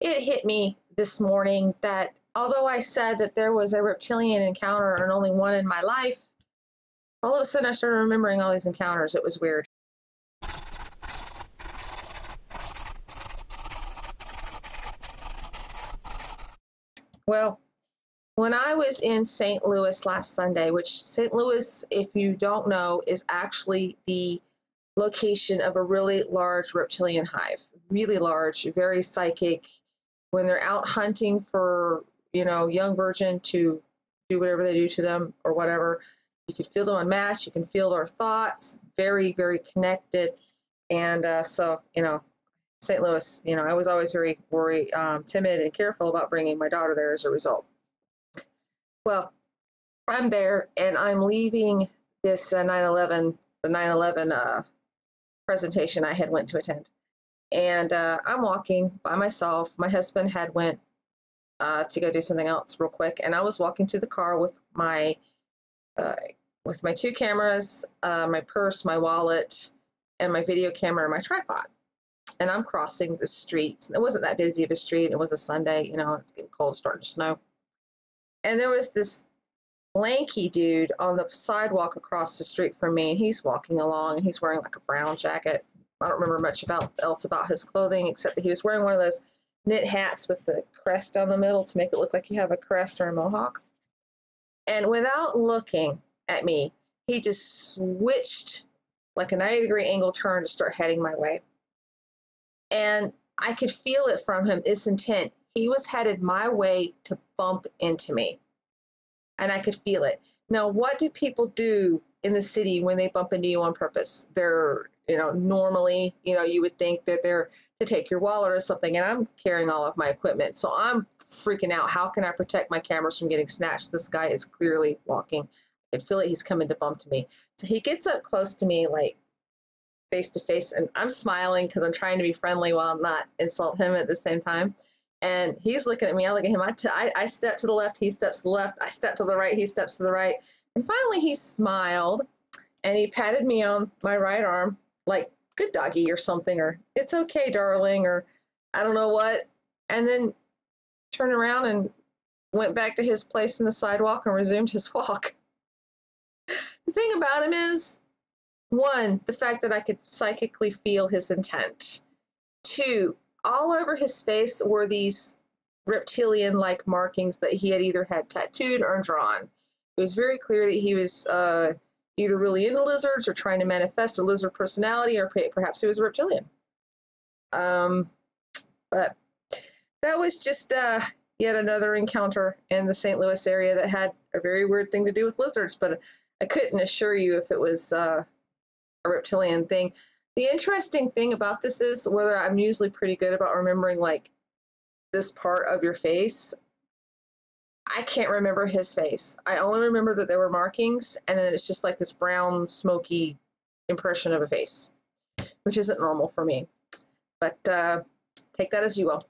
it hit me this morning that although I said that there was a reptilian encounter and only one in my life, all of a sudden I started remembering all these encounters. It was weird. Well, when I was in St. Louis last Sunday, which St. Louis, if you don't know, is actually the location of a really large reptilian hive, really large, very psychic. When they're out hunting for, young virgin to do whatever they do to them or whatever, you can feel them en masse, you can feel their thoughts, very, very connected. And so, St. Louis, I was always very worried, timid and careful about bringing my daughter there as a result. Well, I'm there and I'm leaving this 9/11, the 9/11 presentation I had went to attend. And I'm walking by myself. My husband had went to go do something else real quick. And I was walking to the car with my 2 cameras, my purse, my wallet, and my video camera and my tripod. And I'm crossing the streets. It wasn't that busy of a street. It was a Sunday, it's getting cold, starting to snow. And there was this lanky dude on the sidewalk across the street from me, and he's walking along, and he's wearing like a brown jacket. I don't remember much else about his clothing, except that he was wearing one of those knit hats with the crest down the middle to make it look like you have a crest or a mohawk. And without looking at me, he just switched like a 90-degree angle turn to start heading my way. And I could feel it from him, this intent. He was headed my way to bump into me. And I could feel it. Now, what do people do in the city when they bump into you on purpose? They're, normally, you would think that they're to take your wallet or something, and I'm carrying all of my equipment. So I'm freaking out. How can I protect my cameras from getting snatched? This guy is clearly walking. I feel like he's coming to bump to me. So he gets up close to me, like face to face, and I'm smiling because I'm trying to be friendly while I'm not insult him at the same time. And he's looking at me, I look at him, I step to the left, he steps to the left, I step to the right, he steps to the right. And finally he smiled and he patted me on my right arm, like, good doggy or something, or it's okay, darling, or I don't know what. And then turned around and went back to his place in the sidewalk and resumed his walk. The thing about him is, 1, the fact that I could psychically feel his intent. 2, all over his face were these reptilian-like markings that he had either had tattooed or drawn. It was very clear that he was either really into lizards or trying to manifest a lizard personality, or perhaps he was a reptilian. But that was just yet another encounter in the St. Louis area that had a very weird thing to do with lizards, but I couldn't assure you if it was a reptilian thing. The interesting thing about this is, whether I'm usually pretty good about remembering like this part of your face, I can't remember his face. I only remember that there were markings, and then it's just like this brown, smoky impression of a face, which isn't normal for me. But take that as you will.